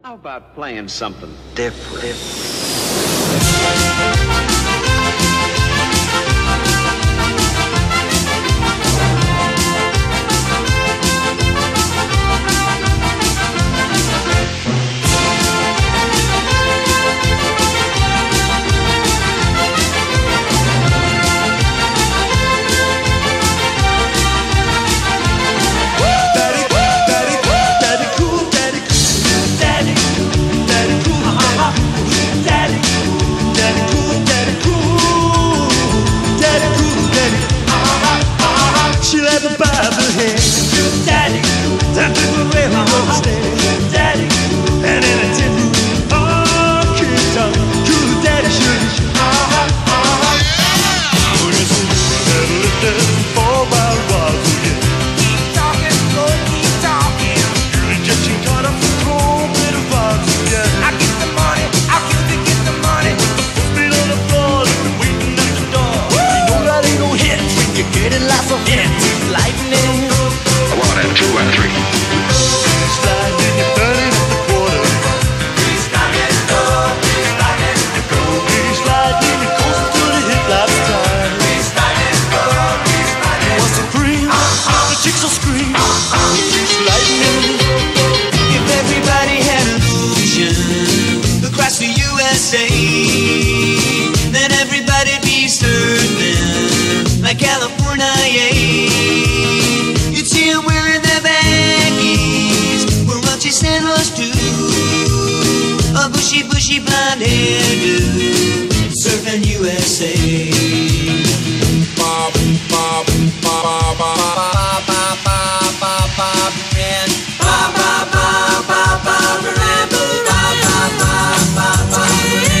How about playing something different? Then everybody'd be surfing like California, yeah. You'd see them wearing their baggies, where Welchie San was too. A bushy, bushy blonde hairdo, surfing USA. Bob, Bob, Bob, Bob, Bob, Bob, Bob, Bob, Bob, and Bob, Bob, Bob, Bob, Bob, and Bob, Bob, Bob, Bob, Bob.